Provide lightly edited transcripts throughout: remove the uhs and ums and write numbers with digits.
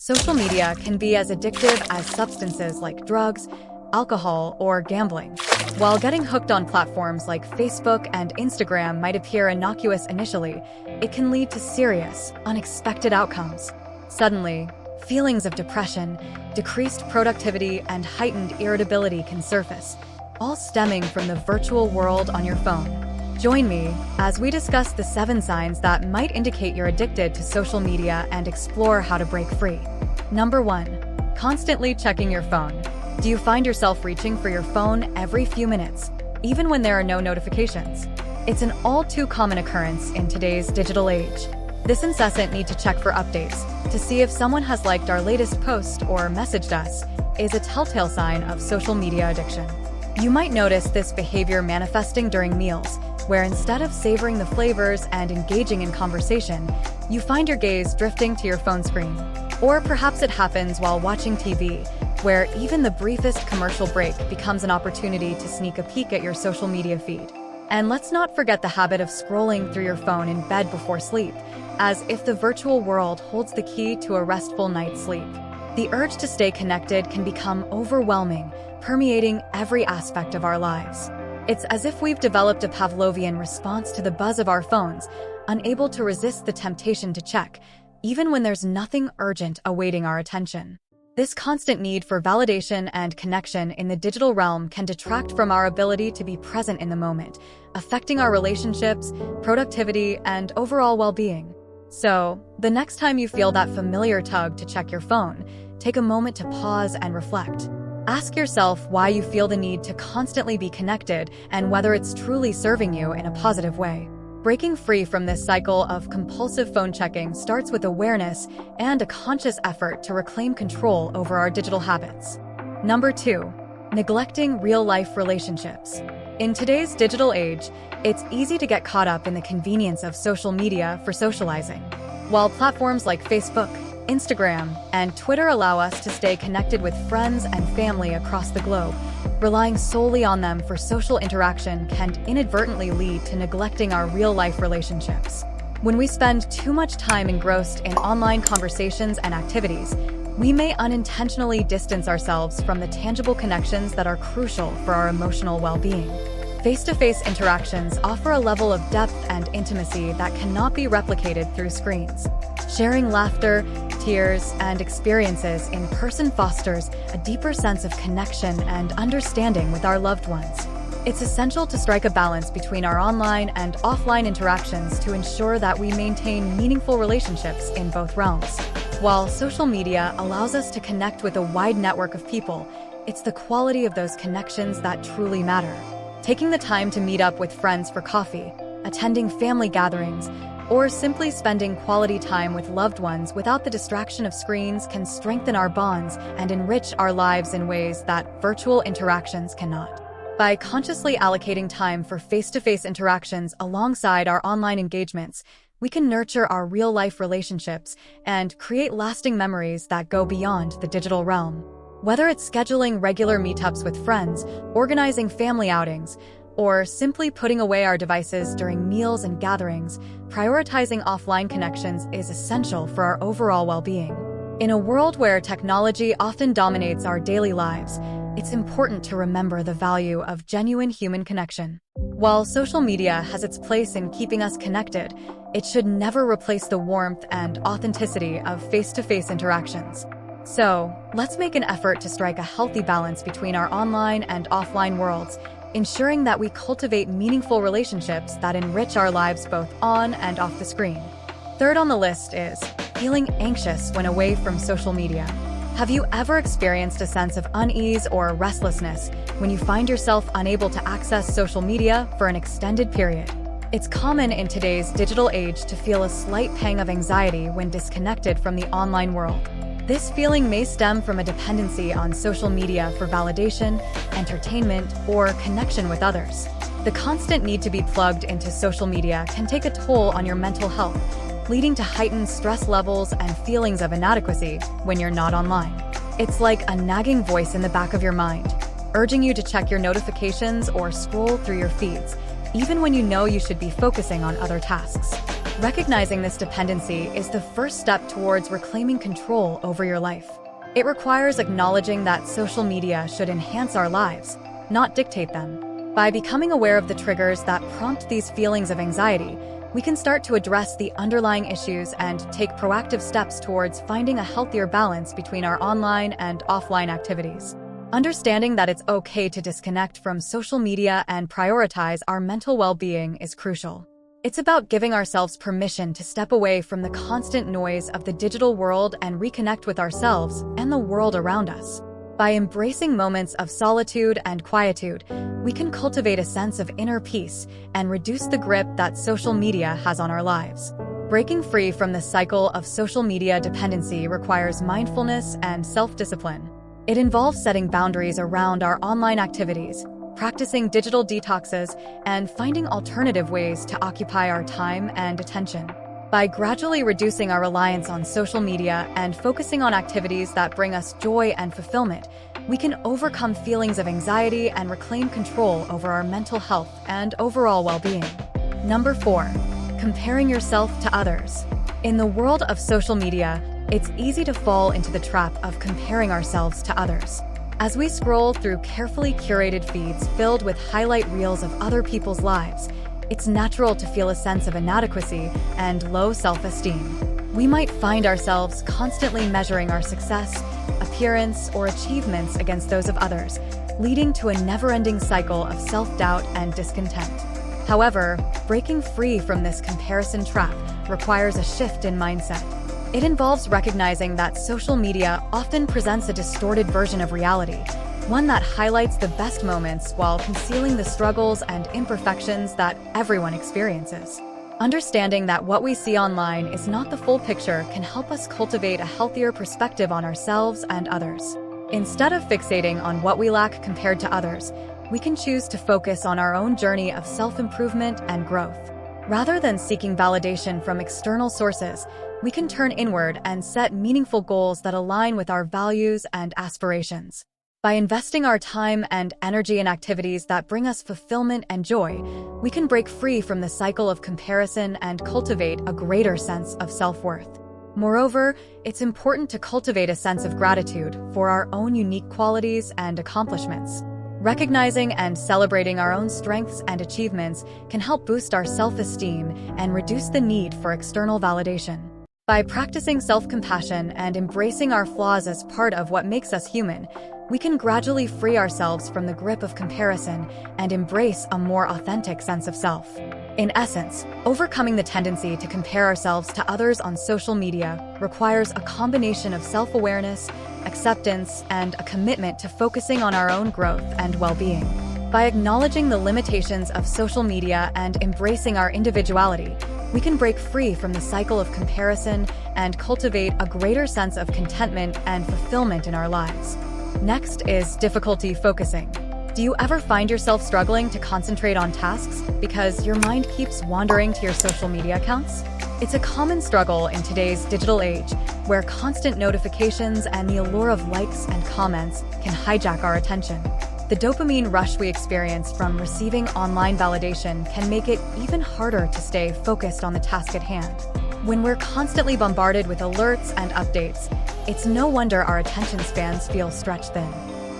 Social media can be as addictive as substances like drugs, alcohol, or gambling. While getting hooked on platforms like Facebook and Instagram might appear innocuous initially, it can lead to serious, unexpected outcomes. Suddenly, feelings of depression, decreased productivity, and heightened irritability can surface, all stemming from the virtual world on your phone. Join me as we discuss the 7 signs that might indicate you're addicted to social media and explore how to break free. Number 1. Constantly checking your phone. Do you find yourself reaching for your phone every few minutes, even when there are no notifications? It's an all too common occurrence in today's digital age. This incessant need to check for updates, to see if someone has liked our latest post or messaged us, is a telltale sign of social media addiction. You might notice this behavior manifesting during meals, where instead of savoring the flavors and engaging in conversation, you find your gaze drifting to your phone screen. Or perhaps it happens while watching TV, where even the briefest commercial break becomes an opportunity to sneak a peek at your social media feed. And let's not forget the habit of scrolling through your phone in bed before sleep, as if the virtual world holds the key to a restful night's sleep. The urge to stay connected can become overwhelming, permeating every aspect of our lives. It's as if we've developed a Pavlovian response to the buzz of our phones, unable to resist the temptation to check, even when there's nothing urgent awaiting our attention. This constant need for validation and connection in the digital realm can detract from our ability to be present in the moment, affecting our relationships, productivity, and overall well-being. So, the next time you feel that familiar tug to check your phone, take a moment to pause and reflect. Ask yourself why you feel the need to constantly be connected and whether it's truly serving you in a positive way. Breaking free from this cycle of compulsive phone checking starts with awareness and a conscious effort to reclaim control over our digital habits. Number 2. Neglecting real-life relationships. In today's digital age, it's easy to get caught up in the convenience of social media for socializing. While platforms like Facebook, Instagram, and Twitter allow us to stay connected with friends and family across the globe, relying solely on them for social interaction can inadvertently lead to neglecting our real-life relationships. When we spend too much time engrossed in online conversations and activities, we may unintentionally distance ourselves from the tangible connections that are crucial for our emotional well-being. Face-to-face interactions offer a level of depth and intimacy that cannot be replicated through screens. Sharing laughter, tears, and experiences in person fosters a deeper sense of connection and understanding with our loved ones. It's essential to strike a balance between our online and offline interactions to ensure that we maintain meaningful relationships in both realms. While social media allows us to connect with a wide network of people, it's the quality of those connections that truly matter. Taking the time to meet up with friends for coffee, attending family gatherings, or simply spending quality time with loved ones without the distraction of screens can strengthen our bonds and enrich our lives in ways that virtual interactions cannot. By consciously allocating time for face-to-face interactions alongside our online engagements, we can nurture our real-life relationships and create lasting memories that go beyond the digital realm. Whether it's scheduling regular meetups with friends, organizing family outings, or simply putting away our devices during meals and gatherings, prioritizing offline connections is essential for our overall well-being. In a world where technology often dominates our daily lives, it's important to remember the value of genuine human connection. While social media has its place in keeping us connected, it should never replace the warmth and authenticity of face-to-face interactions. So, let's make an effort to strike a healthy balance between our online and offline worlds, ensuring that we cultivate meaningful relationships that enrich our lives both on and off the screen. Third on the list is feeling anxious when away from social media. Have you ever experienced a sense of unease or restlessness when you find yourself unable to access social media for an extended period? It's common in today's digital age to feel a slight pang of anxiety when disconnected from the online world. This feeling may stem from a dependency on social media for validation, entertainment, or connection with others. The constant need to be plugged into social media can take a toll on your mental health, leading to heightened stress levels and feelings of inadequacy when you're not online. It's like a nagging voice in the back of your mind, urging you to check your notifications or scroll through your feeds, even when you know you should be focusing on other tasks. Recognizing this dependency is the first step towards reclaiming control over your life. It requires acknowledging that social media should enhance our lives, not dictate them. By becoming aware of the triggers that prompt these feelings of anxiety, we can start to address the underlying issues and take proactive steps towards finding a healthier balance between our online and offline activities. Understanding that it's okay to disconnect from social media and prioritize our mental well-being is crucial. It's about giving ourselves permission to step away from the constant noise of the digital world and reconnect with ourselves and the world around us. By embracing moments of solitude and quietude, we can cultivate a sense of inner peace and reduce the grip that social media has on our lives. Breaking free from the cycle of social media dependency requires mindfulness and self-discipline. It involves setting boundaries around our online activities, practicing digital detoxes, and finding alternative ways to occupy our time and attention. By gradually reducing our reliance on social media and focusing on activities that bring us joy and fulfillment, we can overcome feelings of anxiety and reclaim control over our mental health and overall well-being. Number 4. Comparing yourself to others. In the world of social media, it's easy to fall into the trap of comparing ourselves to others. As we scroll through carefully curated feeds filled with highlight reels of other people's lives, it's natural to feel a sense of inadequacy and low self-esteem. We might find ourselves constantly measuring our success, appearance, or achievements against those of others, leading to a never-ending cycle of self-doubt and discontent. However, breaking free from this comparison trap requires a shift in mindset. It involves recognizing that social media often presents a distorted version of reality, one that highlights the best moments while concealing the struggles and imperfections that everyone experiences. Understanding that what we see online is not the full picture can help us cultivate a healthier perspective on ourselves and others. Instead of fixating on what we lack compared to others, we can choose to focus on our own journey of self-improvement and growth. Rather than seeking validation from external sources, we can turn inward and set meaningful goals that align with our values and aspirations. By investing our time and energy in activities that bring us fulfillment and joy, we can break free from the cycle of comparison and cultivate a greater sense of self-worth. Moreover, it's important to cultivate a sense of gratitude for our own unique qualities and accomplishments. Recognizing and celebrating our own strengths and achievements can help boost our self-esteem and reduce the need for external validation. By practicing self-compassion and embracing our flaws as part of what makes us human, we can gradually free ourselves from the grip of comparison and embrace a more authentic sense of self. In essence, overcoming the tendency to compare ourselves to others on social media requires a combination of self-awareness, acceptance, and a commitment to focusing on our own growth and well-being. By acknowledging the limitations of social media and embracing our individuality, we can break free from the cycle of comparison and cultivate a greater sense of contentment and fulfillment in our lives. Next is difficulty focusing. Do you ever find yourself struggling to concentrate on tasks because your mind keeps wandering to your social media accounts? It's a common struggle in today's digital age, where constant notifications and the allure of likes and comments can hijack our attention. The dopamine rush we experience from receiving online validation can make it even harder to stay focused on the task at hand. When we're constantly bombarded with alerts and updates, it's no wonder our attention spans feel stretched thin.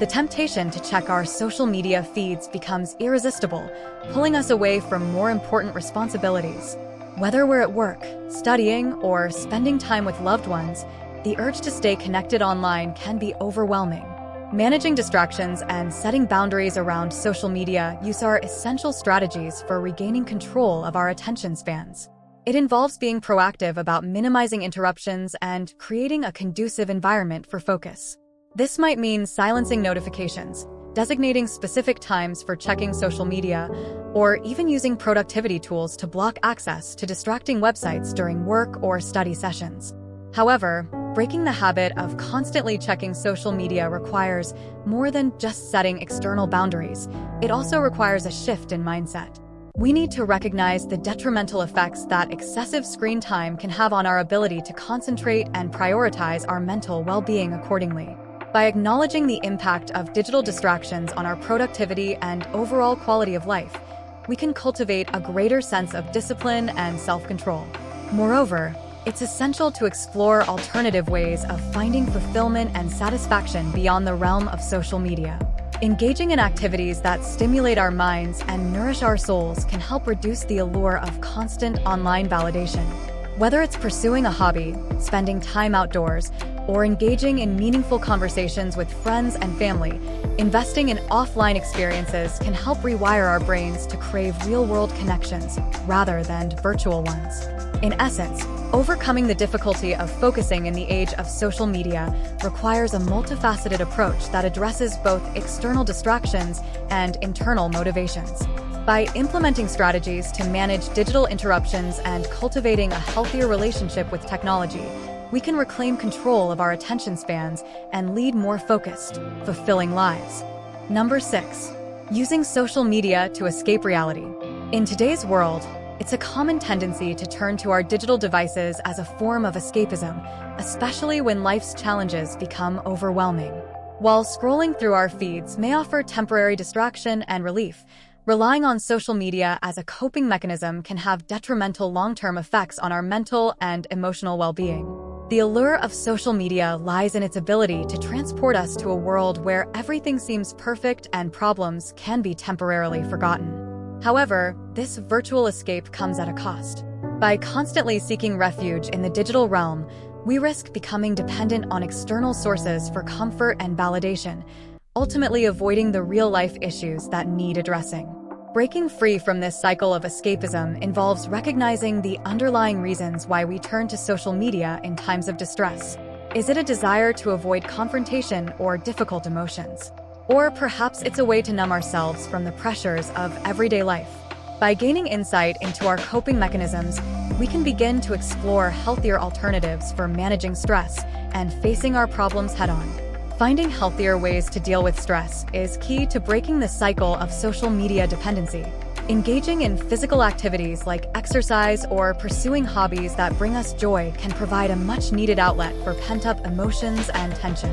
The temptation to check our social media feeds becomes irresistible, pulling us away from more important responsibilities. Whether we're at work, studying, or spending time with loved ones, the urge to stay connected online can be overwhelming. Managing distractions and setting boundaries around social media use are essential strategies for regaining control of our attention spans. It involves being proactive about minimizing interruptions and creating a conducive environment for focus. This might mean silencing notifications, designating specific times for checking social media, or even using productivity tools to block access to distracting websites during work or study sessions. However, breaking the habit of constantly checking social media requires more than just setting external boundaries. It also requires a shift in mindset. We need to recognize the detrimental effects that excessive screen time can have on our ability to concentrate and prioritize our mental well-being accordingly. By acknowledging the impact of digital distractions on our productivity and overall quality of life, we can cultivate a greater sense of discipline and self-control. Moreover, it's essential to explore alternative ways of finding fulfillment and satisfaction beyond the realm of social media. Engaging in activities that stimulate our minds and nourish our souls can help reduce the allure of constant online validation. Whether it's pursuing a hobby, spending time outdoors, or engaging in meaningful conversations with friends and family, investing in offline experiences can help rewire our brains to crave real-world connections rather than virtual ones. In essence, overcoming the difficulty of focusing in the age of social media requires a multifaceted approach that addresses both external distractions and internal motivations. By implementing strategies to manage digital interruptions and cultivating a healthier relationship with technology, we can reclaim control of our attention spans and lead more focused, fulfilling lives. Number 6. Using social media to escape reality. In today's world, it's a common tendency to turn to our digital devices as a form of escapism, especially when life's challenges become overwhelming. While scrolling through our feeds may offer temporary distraction and relief, relying on social media as a coping mechanism can have detrimental long-term effects on our mental and emotional well-being. The allure of social media lies in its ability to transport us to a world where everything seems perfect and problems can be temporarily forgotten. However, this virtual escape comes at a cost. By constantly seeking refuge in the digital realm, we risk becoming dependent on external sources for comfort and validation, ultimately avoiding the real-life issues that need addressing. Breaking free from this cycle of escapism involves recognizing the underlying reasons why we turn to social media in times of distress. Is it a desire to avoid confrontation or difficult emotions? Or perhaps it's a way to numb ourselves from the pressures of everyday life. By gaining insight into our coping mechanisms, we can begin to explore healthier alternatives for managing stress and facing our problems head-on. Finding healthier ways to deal with stress is key to breaking the cycle of social media dependency. Engaging in physical activities like exercise or pursuing hobbies that bring us joy can provide a much-needed outlet for pent-up emotions and tension.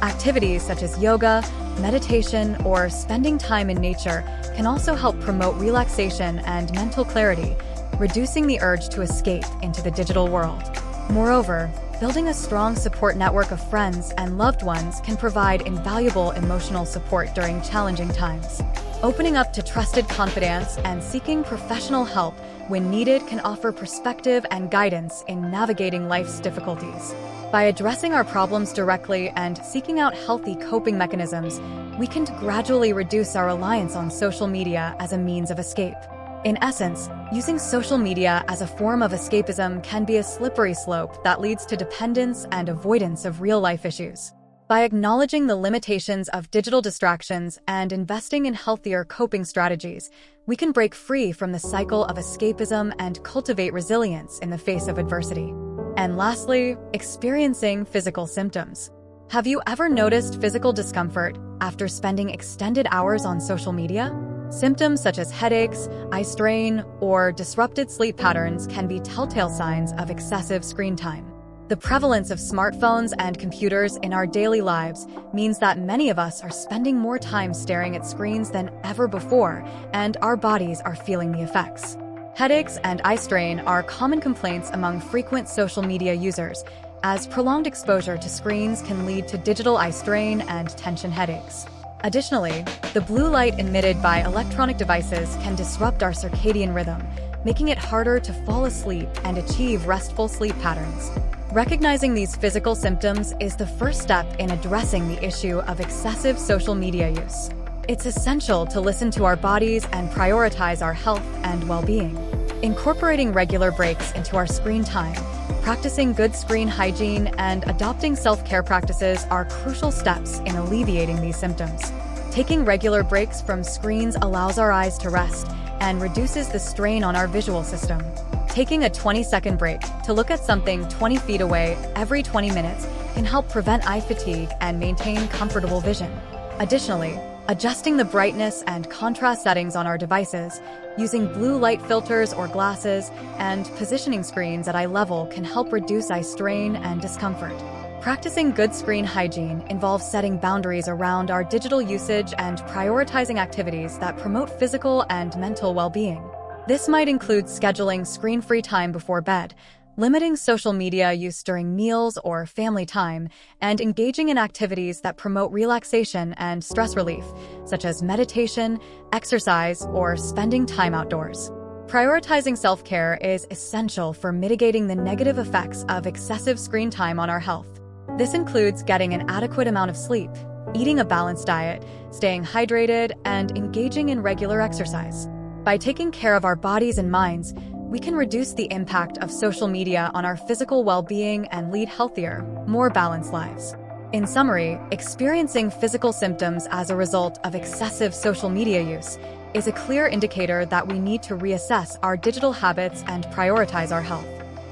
Activities such as yoga, meditation, or spending time in nature can also help promote relaxation and mental clarity, reducing the urge to escape into the digital world. Moreover, building a strong support network of friends and loved ones can provide invaluable emotional support during challenging times. Opening up to trusted confidants and seeking professional help when needed can offer perspective and guidance in navigating life's difficulties. By addressing our problems directly and seeking out healthy coping mechanisms, we can gradually reduce our reliance on social media as a means of escape. In essence, using social media as a form of escapism can be a slippery slope that leads to dependence and avoidance of real-life issues. By acknowledging the limitations of digital distractions and investing in healthier coping strategies, we can break free from the cycle of escapism and cultivate resilience in the face of adversity. And lastly, experiencing physical symptoms. Have you ever noticed physical discomfort after spending extended hours on social media? Symptoms such as headaches, eye strain, or disrupted sleep patterns can be telltale signs of excessive screen time. The prevalence of smartphones and computers in our daily lives means that many of us are spending more time staring at screens than ever before, and our bodies are feeling the effects. Headaches and eye strain are common complaints among frequent social media users, as prolonged exposure to screens can lead to digital eye strain and tension headaches. Additionally, the blue light emitted by electronic devices can disrupt our circadian rhythm, making it harder to fall asleep and achieve restful sleep patterns. Recognizing these physical symptoms is the first step in addressing the issue of excessive social media use. It's essential to listen to our bodies and prioritize our health and well-being. Incorporating regular breaks into our screen time, practicing good screen hygiene, and adopting self-care practices are crucial steps in alleviating these symptoms. Taking regular breaks from screens allows our eyes to rest and reduces the strain on our visual system. Taking a 20-second break to look at something 20 feet away every 20 minutes can help prevent eye fatigue and maintain comfortable vision. Additionally, adjusting the brightness and contrast settings on our devices, using blue light filters or glasses, and positioning screens at eye level can help reduce eye strain and discomfort. Practicing good screen hygiene involves setting boundaries around our digital usage and prioritizing activities that promote physical and mental well-being. This might include scheduling screen-free time before bed, limiting social media use during meals or family time, and engaging in activities that promote relaxation and stress relief, such as meditation, exercise, or spending time outdoors. Prioritizing self-care is essential for mitigating the negative effects of excessive screen time on our health. This includes getting an adequate amount of sleep, eating a balanced diet, staying hydrated, and engaging in regular exercise. By taking care of our bodies and minds, we can reduce the impact of social media on our physical well-being and lead healthier, more balanced lives. In summary, experiencing physical symptoms as a result of excessive social media use is a clear indicator that we need to reassess our digital habits and prioritize our health.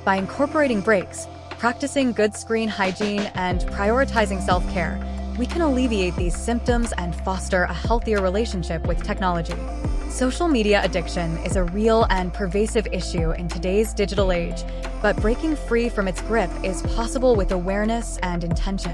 By incorporating breaks, practicing good screen hygiene, and prioritizing self-care, we can alleviate these symptoms and foster a healthier relationship with technology. Social media addiction is a real and pervasive issue in today's digital age, but breaking free from its grip is possible with awareness and intention.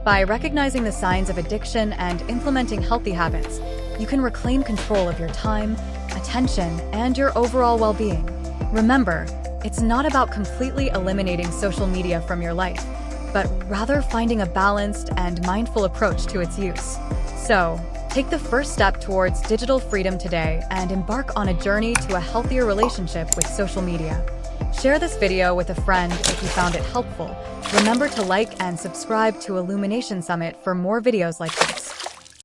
By recognizing the signs of addiction and implementing healthy habits, you can reclaim control of your time, attention, and your overall well-being. Remember, it's not about completely eliminating social media from your life, but rather finding a balanced and mindful approach to its use. So, take the first step towards digital freedom today and embark on a journey to a healthier relationship with social media. Share this video with a friend if you found it helpful. Remember to like and subscribe to Illumination Summit for more videos like this.